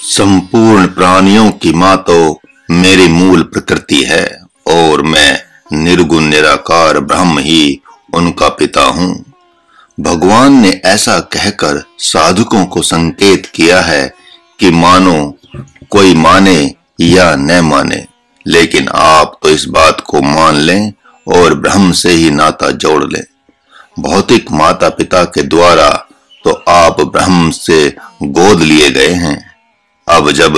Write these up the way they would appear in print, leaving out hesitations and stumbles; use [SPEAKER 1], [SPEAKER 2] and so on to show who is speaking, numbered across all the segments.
[SPEAKER 1] संपूर्ण प्राणियों की माँ तो मेरी मूल प्रकृति है और मैं निर्गुण निराकार ब्रह्म ही उनका पिता हूँ। भगवान ने ऐसा कहकर साधकों को संकेत किया है कि मानो कोई माने या न माने, लेकिन आप तो इस बात को मान लें और ब्रह्म से ही नाता जोड़ लें। भौतिक माता पिता के द्वारा तो आप ब्रह्म से गोद लिए गए हैं। अब जब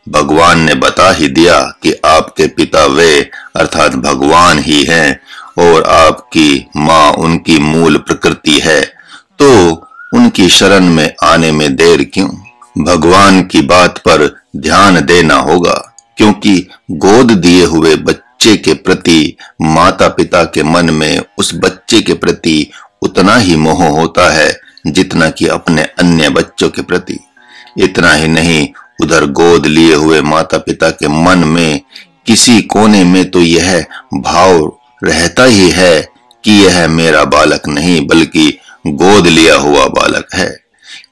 [SPEAKER 1] भगवान ने बता ही दिया कि आपके पिता वे अर्थात भगवान ही हैं और आपकी माँ उनकी मूल प्रकृति है, तो उनकी शरण में आने में देर क्यों? भगवान की बात पर ध्यान देना होगा, क्योंकि गोद दिए हुए बच्चे के प्रति माता पिता के मन में उस बच्चे के प्रति उतना ही मोह होता है जितना कि अपने अन्य बच्चों के प्रति। इतना ही नहीं, उधर गोद लिए हुए माता पिता के मन में किसी कोने में तो यह भाव रहता ही है कि यह मेरा बालक नहीं बल्कि गोद लिया हुआ बालक है,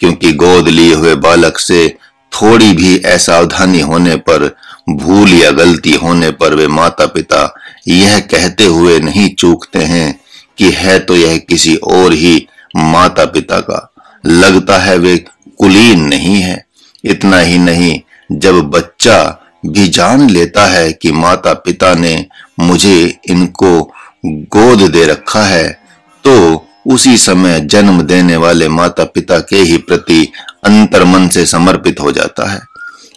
[SPEAKER 1] क्योंकि गोद लिए हुए बालक से थोड़ी भी असावधानी होने पर, भूल या गलती होने पर वे माता पिता यह कहते हुए नहीं चूकते हैं कि है तो यह किसी और ही माता पिता का, लगता है वे कुलीन नहीं है। इतना ही नहीं, जब बच्चा भी जान लेता है कि माता पिता ने मुझे इनको गोद दे रखा है, तो उसी समय जन्म देने वाले माता पिता के ही प्रति अंतर्मन से समर्पित हो जाता है।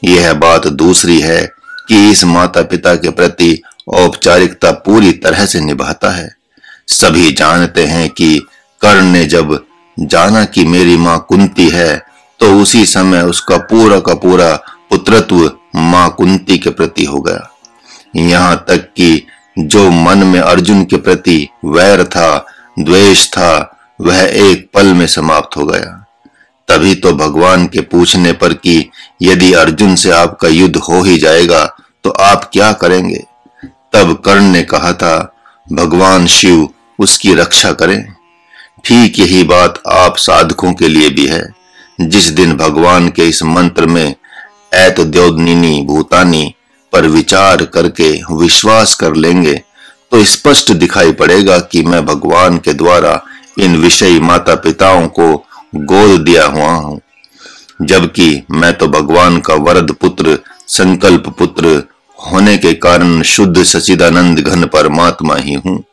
[SPEAKER 1] यह बात दूसरी है कि इस माता पिता के प्रति औपचारिकता पूरी तरह से निभाता है। सभी जानते हैं कि कर्ण ने जब जाना कि मेरी माँ कुंती है, तो उसी समय उसका पूरा का पूरा पुत्रत्व माँ कुंती के प्रति हो गया। यहाँ तक कि जो मन में अर्जुन के प्रति वैर था, द्वेष था, वह एक पल में समाप्त हो गया। तभी तो भगवान के पूछने पर कि यदि अर्जुन से आपका युद्ध हो ही जाएगा तो आप क्या करेंगे, तब कर्ण ने कहा था, भगवान शिव उसकी रक्षा करें। ठीक यही बात आप साधकों के लिए भी है। जिस दिन भगवान के इस मंत्र में एतद्योतनीनि भूतानि पर विचार करके विश्वास कर लेंगे, तो स्पष्ट दिखाई पड़ेगा कि मैं भगवान के द्वारा इन विषयी माता पिताओं को गोद दिया हुआ हूँ, जबकि मैं तो भगवान का वरद पुत्र, संकल्प पुत्र होने के कारण शुद्ध सच्चिदानंद घन परमात्मा ही हूँ।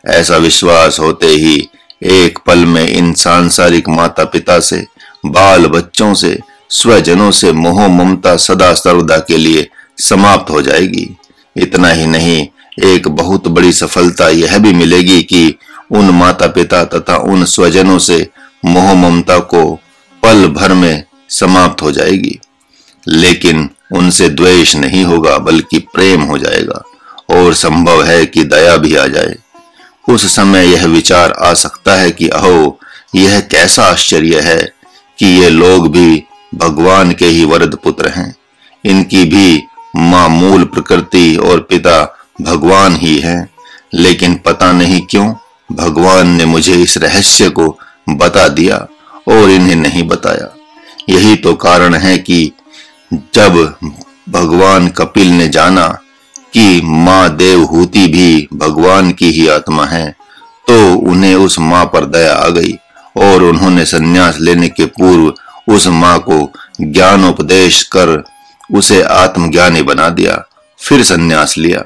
[SPEAKER 1] ऐसा विश्वास होते ही एक पल में इन सांसारिक माता पिता से, बाल बच्चों से, स्वजनों से मोह ममता सदा सर्वदा के लिए समाप्त हो जाएगी। इतना ही नहीं, एक बहुत बड़ी सफलता यह भी मिलेगी कि उन माता पिता तथा उन स्वजनों से मोह ममता को पल भर में समाप्त हो जाएगी, लेकिन उनसे द्वेष नहीं होगा बल्कि प्रेम हो जाएगा और संभव है कि दया भी आ जाए। उस समय यह विचार आ सकता है कि अहो, यह कैसा आश्चर्य है कि ये लोग भी भगवान के ही वरद पुत्र हैं। इनकी भी माँ मूल प्रकृति और पिता भगवान ही हैं, लेकिन पता नहीं क्यों भगवान ने मुझे इस रहस्य को बता दिया और इन्हें नहीं बताया। यही तो कारण है कि जब भगवान कपिल ने जाना कि माँ देवहूति भी भगवान की ही आत्मा है, तो उन्हें उस माँ पर दया आ गई और उन्होंने संन्यास लेने के पूर्व उस माँ को ज्ञानोपदेश कर उसे आत्मज्ञानी बना दिया, फिर संन्यास लिया।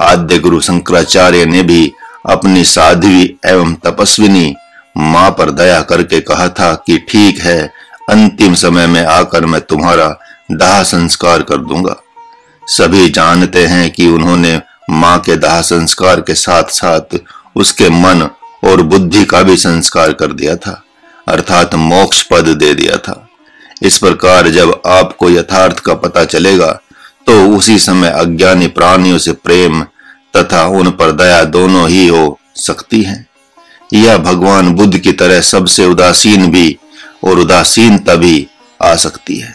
[SPEAKER 1] आद्य गुरु शंकराचार्य ने भी अपनी साध्वी एवं तपस्विनी माँ पर दया करके कहा था कि ठीक है, अंतिम समय में आकर मैं तुम्हारा दाह संस्कार कर दूंगा। सभी जानते हैं कि उन्होंने माँ के दाह संस्कार के साथ साथ उसके मन और बुद्धि का भी संस्कार कर दिया था, अर्थात मोक्ष पद दे दिया था। इस प्रकार जब आपको यथार्थ का पता चलेगा, तो उसी समय अज्ञानी प्राणियों से प्रेम तथा उन पर दया दोनों ही हो सकती है। यह भगवान बुद्ध की तरह सबसे उदासीन भी और उदासीनता भी आ सकती है।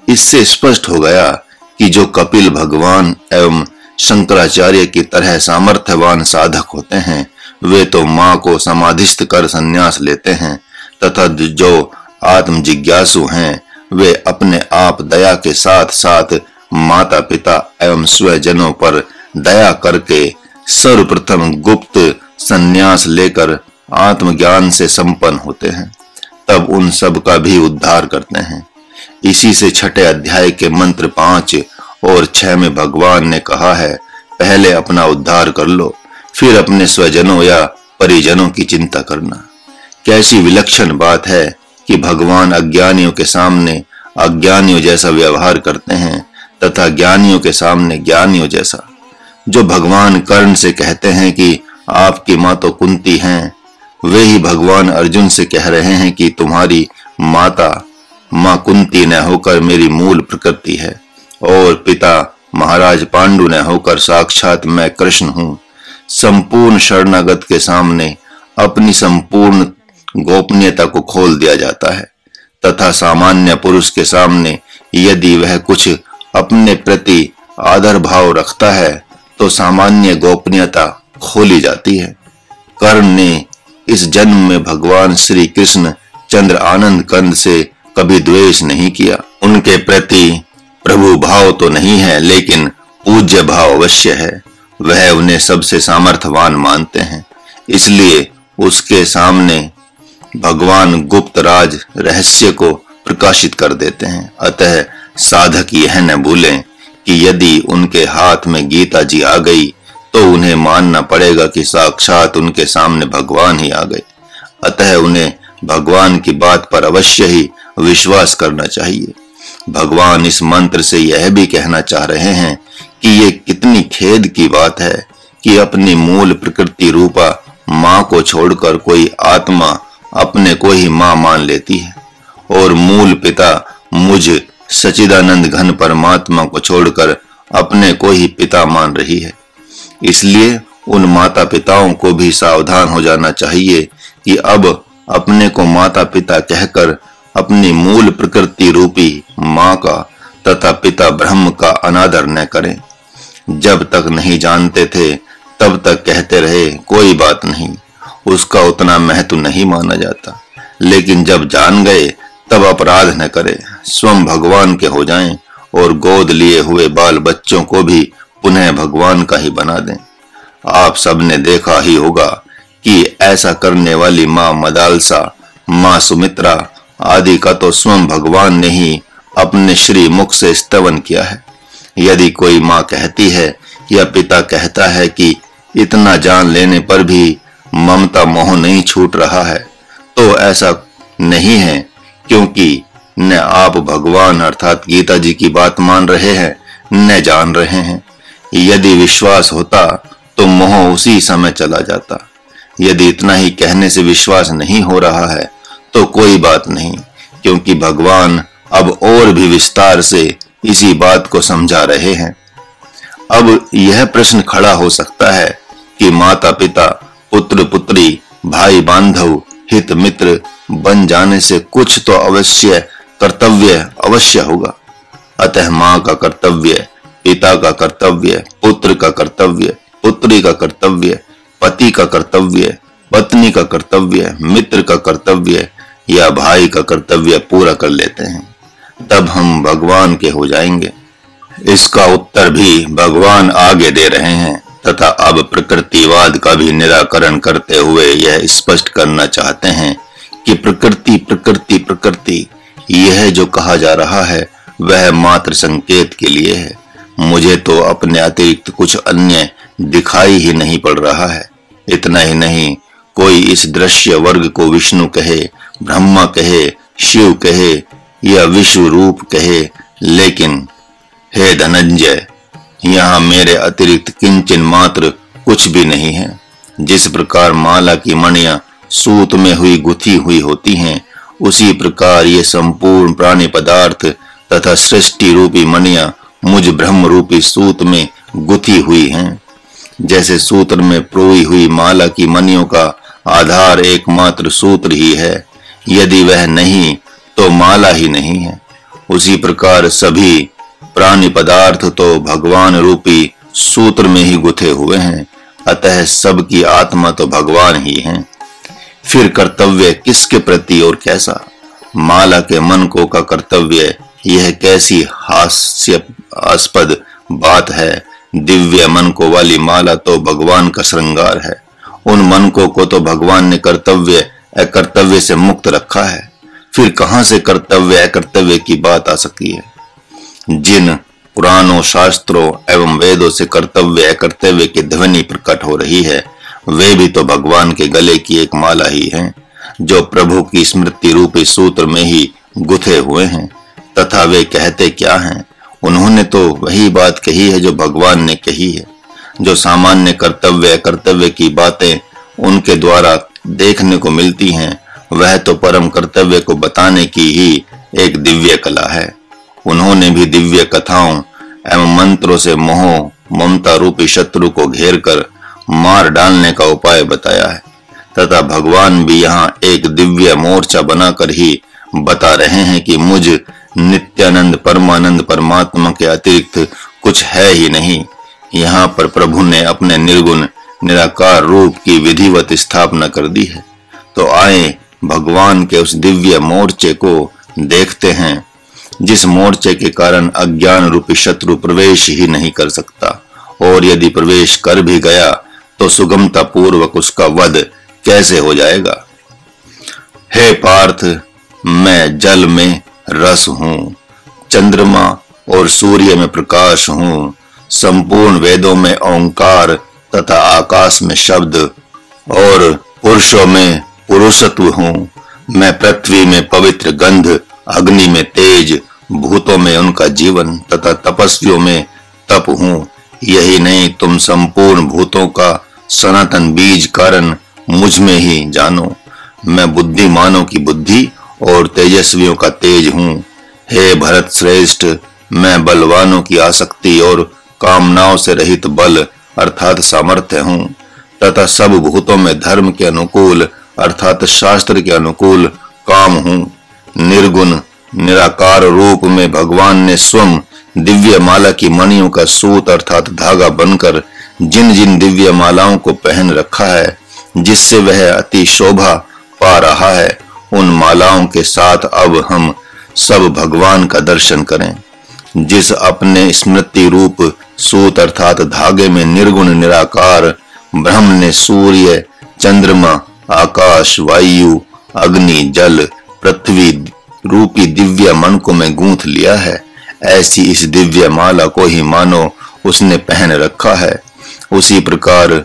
[SPEAKER 1] इससे स्पष्ट हो गया कि जो कपिल भगवान एवं शंकराचार्य की तरह सामर्थ्यवान साधक होते हैं, वे तो माँ को समाधिस्थ कर संन्यास लेते हैं, तथा जो आत्म जिज्ञासु हैं वे अपने आप दया के साथ साथ माता पिता एवं स्वजनों पर दया करके सर्वप्रथम गुप्त संन्यास लेकर आत्मज्ञान से संपन्न होते हैं, तब उन सब का भी उद्धार करते हैं। इसी से छठे अध्याय के मंत्र 5 और 6 में भगवान ने कहा है, पहले अपना उद्धार कर लो, फिर अपने स्वजनों या परिजनों की चिंता करना। कैसी विलक्षण बात है कि भगवान अज्ञानियों के सामने अज्ञानियों जैसा व्यवहार करते हैं तथा ज्ञानियों के सामने ज्ञानियों जैसा। जो भगवान कर्ण से कहते हैं कि आपकी माँ तो कुंती हैं, वे ही भगवान अर्जुन से कह रहे हैं कि तुम्हारी माता माँ कुंती न होकर मेरी मूल प्रकृति है और पिता महाराज पांडु न होकर साक्षात मैं कृष्ण हूँ। संपूर्ण शरणागत के सामने अपनी संपूर्ण गोपनीयता को खोल दिया जाता है तथा सामान्य पुरुष के सामने यदि वह कुछ अपने प्रति आदर भाव रखता है तो सामान्य गोपनीयता खोली जाती है। कर्ण ने इस जन्म में भगवान श्री कृष्ण चंद्र आनंद कंद से कभी द्वेष नहीं किया। उनके प्रति प्रभु भाव तो नहीं है, लेकिन पूज्य भाव अवश्य है। वह उन्हें सबसे सामर्थ्यवान मानते हैं, इसलिए उसके सामने भगवान गुप्त राज रहस्य को प्रकाशित कर देते हैं। अतः साधक यह न भूलें कि यदि उनके हाथ में गीता जी आ गई तो उन्हें मानना पड़ेगा कि साक्षात उनके सामने भगवान ही आ गए। अतः उन्हें भगवान की बात पर अवश्य ही विश्वास करना चाहिए। भगवान इस मंत्र से यह भी कहना चाह रहे हैं कि ये कितनी खेद की बात है कि अपनी मूल प्रकृति रूपा माँ को छोड़कर कोई आत्मा अपने को ही माँ मान लेती है और मूल पिता मुझ सच्चिदानंद घन परमात्मा को छोड़कर अपने को ही पिता मान रही है। इसलिए उन माता पिताओं को भी सावधान हो जाना चाहिए कि अब अपने को माता पिता कहकर अपनी मूल प्रकृति रूपी माँ का तथा पिता ब्रह्म का अनादर न करें। जब तक नहीं जानते थे तब तक कहते रहे कोई बात नहीं, उसका उतना महत्व नहीं माना जाता, लेकिन जब जान गए तब अपराध न करें, स्वयं भगवान के हो जाएं और गोद लिए हुए बाल बच्चों को भी पुनः भगवान का ही बना दें। आप सबने देखा ही होगा कि ऐसा करने वाली माँ मदालसा, माँ सुमित्रा आदि का तो स्वयं भगवान ने ही अपने श्री मुख से स्तवन किया है। यदि कोई माँ कहती है या पिता कहता है कि इतना जान लेने पर भी ममता मोह नहीं छूट रहा है, तो ऐसा नहीं है, क्योंकि न आप भगवान अर्थात गीता जी की बात मान रहे हैं न जान रहे हैं। यदि विश्वास होता तो मोह उसी समय चला जाता। यदि इतना ही कहने से विश्वास नहीं हो रहा है तो कोई बात नहीं, क्योंकि भगवान अब और भी विस्तार से इसी बात को समझा रहे हैं। अब यह प्रश्न खड़ा हो सकता है कि माता पिता, पुत्र पुत्री, भाई बांधव, हित मित्र बन जाने से कुछ तो अवश्य कर्तव्य अवश्य होगा। अतः माँ का कर्तव्य, पिता का कर्तव्य, पुत्र का कर्तव्य, पुत्री का कर्तव्य, पति का कर्तव्य, पत्नी का कर्तव्य, मित्र का कर्तव्य या भाई का कर्तव्य पूरा कर लेते हैं, तब हम भगवान के हो जाएंगे। इसका उत्तर भी भगवान आगे दे रहे हैं तथा अब प्रकृतिवाद का भी निराकरण करते हुए यह स्पष्ट करना चाहते हैं कि प्रकृति प्रकृति प्रकृति यह जो कहा जा रहा है वह मात्र संकेत के लिए है। मुझे तो अपने अतिरिक्त कुछ अन्य दिखाई ही नहीं पड़ रहा है। इतना ही नहीं, कोई इस दृश्य वर्ग को विष्णु कहे, ब्रह्मा कहे, शिव कहे या विश्व रूप कहे, लेकिन हे धनंजय, यहाँ मेरे अतिरिक्त किंचन मात्र कुछ भी नहीं है। जिस प्रकार माला की मणियां सूत में हुई गुथी हुई होती हैं, उसी प्रकार ये संपूर्ण प्राणी पदार्थ तथा सृष्टि रूपी मणियां मुझ ब्रह्म रूपी सूत में गुथी हुई हैं। जैसे सूत्र में प्रोई हुई माला की मणियों का आधार एकमात्र सूत्र ही है, यदि वह नहीं तो माला ही नहीं है, उसी प्रकार सभी प्राणी पदार्थ तो भगवान रूपी सूत्र में ही गुथे हुए हैं। अतः सबकी आत्मा तो भगवान ही है। फिर कर्तव्य किसके प्रति और कैसा? माला के मनकों का कर्तव्य यह कैसी हास्यास्पद बात है। दिव्य मनकों वाली माला तो भगवान का श्रृंगार है। उन मनकों को तो भगवान ने कर्तव्य अकर्तव्य से मुक्त रखा है। फिर कहां से कर्तव्य अकर्तव्य की बात आ सकती है। जिन पुराणों, शास्त्रों एवं वेदों से कर्तव्य अकर्तव्य की ध्वनि प्रकट हो रही है, वे भी तो भगवान के गले की एक माला ही है, जो प्रभु की स्मृति रूपी सूत्र में ही गुथे हुए हैं। तथा वे कहते क्या हैं? उन्होंने तो वही बात कही है जो भगवान ने कही है। जो सामान्य कर्तव्य अकर्तव्य की बातें उनके द्वारा देखने को मिलती हैं, वह तो परम कर्तव्य को बताने की ही एक दिव्य कला है। उन्होंने भी दिव्य कथाओं एवं मंत्रों से मोह ममता रूपी शत्रु को घेर कर मार डालने का उपाय बताया है। तथा भगवान भी यहाँ एक दिव्य मोर्चा बनाकर ही बता रहे हैं कि मुझ नित्यानंद परमानंद परमात्मा के अतिरिक्त कुछ है ही नहीं। यहाँ पर प्रभु ने अपने निर्गुण निराकार रूप की विधिवत स्थापना कर दी है। तो आए भगवान के उस दिव्य मोर्चे को देखते हैं, जिस मोर्चे के कारण अज्ञान रूपी शत्रु प्रवेश ही नहीं कर सकता, और यदि प्रवेश कर भी गया तो सुगमता पूर्वक उसका वध कैसे हो जाएगा। हे पार्थ, मैं जल में रस हूँ, चंद्रमा और सूर्य में प्रकाश हूँ, संपूर्ण वेदों में ओंकार तथा आकाश में शब्द और पुरुषों में पुरुषत्व हूँ। मैं पृथ्वी में पवित्र गंध, अग्नि में तेज, भूतों में उनका जीवन तथा तपस्वियों में तप हूँ। यही नहीं, तुम संपूर्ण भूतों का सनातन बीज कारण मुझ में ही जानो। मैं बुद्धिमानों की बुद्धि और तेजस्वियों का तेज हूँ। हे भरत श्रेष्ठ, मैं बलवानों की आसक्ति और कामनाओं से रहित बल अर्थात सामर्थ्य हूँ, तथा सब भूतों में धर्म के अनुकूल अर्थात शास्त्र के अनुकूल काम हूँ। निर्गुण निराकार रूप में भगवान ने स्वयं दिव्य माला की मणियों का सूत अर्थात धागा बनकर जिन जिन दिव्य मालाओं को पहन रखा है, जिससे वह अति शोभा पा रहा है, उन मालाओं के साथ अब हम सब भगवान का दर्शन करें। जिस अपने स्मृति रूप सूत अर्थात धागे में निर्गुण निराकार ब्रह्म ने सूर्य, चंद्रमा, आकाश, वायु, अग्नि, जल, पृथ्वी रूपी दिव्य मनकों में गूंथ लिया है, ऐसी इस दिव्य माला को ही मानो उसने पहन रखा है। उसी प्रकार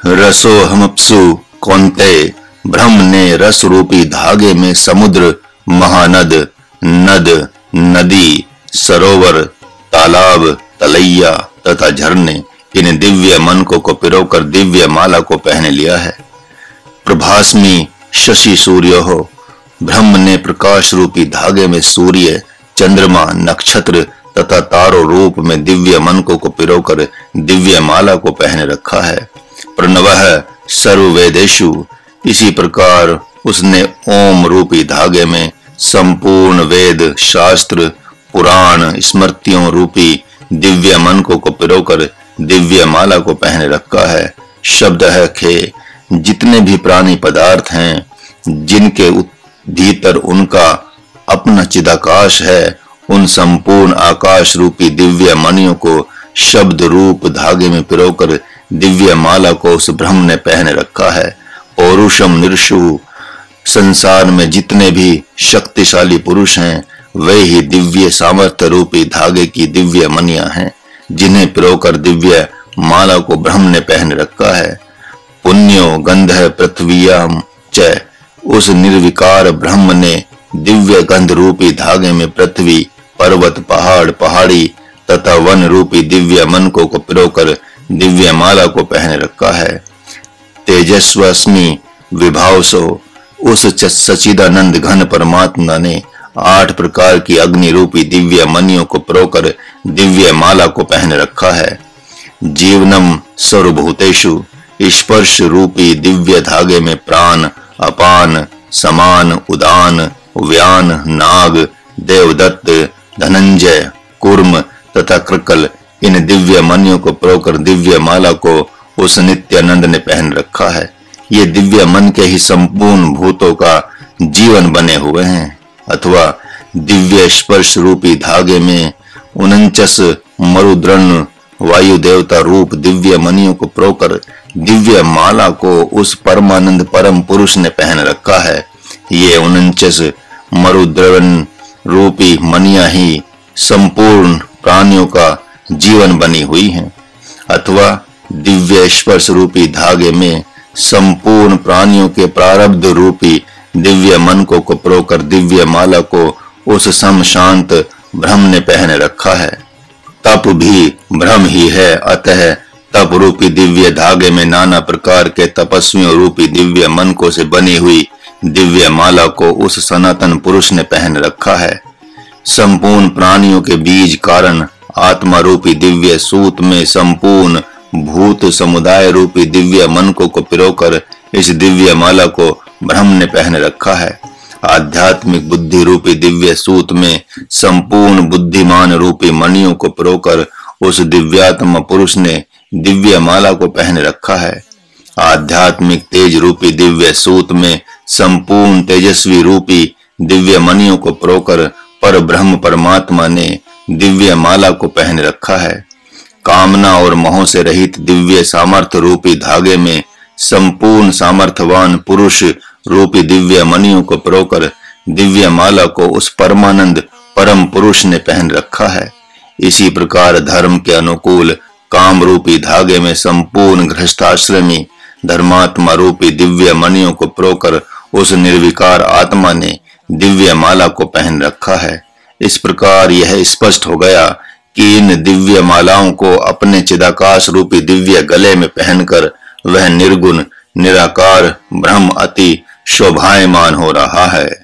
[SPEAKER 1] रसोहमप्सु कौन्तेय, ब्रह्म ने रस रूपी धागे में समुद्र, महानद, नद, नदी, सरोवर, तालाब, तलैया तथा झरने इन दिव्य मनकों को पिरोकर दिव्य माला को पहन लिया है। प्रभास्मी शशि सूर्य हो, ब्रह्म ने प्रकाश रूपी धागे में सूर्य, चंद्रमा, नक्षत्र तथा तारों रूप में दिव्य मनकों को पिरोकर दिव्य माला को पहन रखा है। प्रणवः सर्ववेदेषु, इसी प्रकार उसने ओम रूपी धागे में संपूर्ण वेद, शास्त्र, पुराण, स्मृतियों रूपी दिव्य मनकों को पिरोकर दिव्य माला को पहन रखा है। शब्द है खे, जितने भी प्राणी पदार्थ हैं, जिनके भीतर उनका अपना चिदाकाश है, उन संपूर्ण आकाश रूपी दिव्य मणियों को शब्द रूप धागे में पिरोकर दिव्य माला को उस ब्रह्म ने पहन रखा है। पौरुषम निर्षु, संसार में जितने भी शक्तिशाली पुरुष हैं, वे ही दिव्य सामर्थ्य रूपी धागे की दिव्य मणियां हैं, जिन्हें पिरोकर दिव्य माला को ब्रह्म ने पहन रखा है। पुण्यो गंध पृथ्वीयाम च, उस निर्विकार ब्रह्म ने दिव्य गंध रूपी धागे में पृथ्वी, पर्वत, पहाड़, पहाड़ी तथा वन रूपी दिव्य मनकों को पिरोकर दिव्य माला को पहन रखा है। तेजस्वस्मि विभावसो, उस सच्चिदानंद घन परमात्मा ने 8 प्रकार की अग्नि रूपी दिव्य मणियों को पिरोकर दिव्य माला को पहन रखा है। जीवनम सर्वभूतेषु, स्पर्श रूपी दिव्य धागे में प्राण, अपान, समान, उदान, व्यान, नाग, देवदत्त, धनंजय, कूर्म तथा कृकल इन दिव्य मणियों को पिरोकर दिव्य माला को उस नित्यानंद ने पहन रखा है। ये दिव्य मन के ही संपूर्ण भूतों का जीवन बने हुए हैं। अथवा दिव्य स्पर्श रूपी धागे में 49 मरुद्रण वायु देवता रूप दिव्य मणियों को परोकर दिव्य माला को उस परमानंद परम पुरुष ने पहन रखा है। ये 49 मरुद्रवन रूपी मणियां ही संपूर्ण प्राणियों का जीवन बनी हुई हैं, अथवा दिव्य स्पर्श रूपी धागे में संपूर्ण प्राणियों के प्रारब्ध रूपी दिव्य मन को परोकर दिव्य माला को उस सम शांत ब्रह्म ने पहन रखा है। तप भी ब्रह्म ही है, अतः तप रूपी दिव्य धागे में नाना प्रकार के तपस्वियों रूपी दिव्य मन को से बनी हुई दिव्य माला को उस सनातन पुरुष ने पहन रखा है। संपूर्ण प्राणियों के बीज कारण आत्मा रूपी दिव्य सूत में संपूर्ण भूत समुदाय रूपी दिव्य मन को पिरोकर इस दिव्य माला को ब्रह्म ने पहन रखा है। आध्यात्मिक बुद्धि रूपी दिव्य सूत में संपूर्ण बुद्धिमान रूपी मणियों को पिरोकर उस दिव्यात्मा पुरुष ने दिव्य माला को पहन रखा है। आध्यात्मिक तेज रूपी दिव्य सूत में संपूर्ण तेजस्वी रूपी दिव्य मणियों को पिरोकर पर ब्रह्म परमात्मा ने दिव्य माला को पहन रखा है। कामना और मोह से रहित दिव्य सामर्थ्य रूपी धागे में संपूर्ण सामर्थ्यवान पुरुष रूपी दिव्य मणियों को पिरोकर दिव्य माला को उस परमानंद परम पुरुष ने पहन रखा है। इसी प्रकार धर्म के अनुकूल काम रूपी धागे में संपूर्ण गृहस्थाश्रमी धर्मात्मा रूपी दिव्य मणियों को पिरोकर उस निर्विकार आत्मा ने दिव्य माला को पहन रखा है। इस प्रकार यह स्पष्ट हो गया कि इन दिव्य मालाओं को अपने चिदाकाश रूपी दिव्य गले में पहनकर वह निर्गुण निराकार ब्रह्म अति शोभायमान हो रहा है।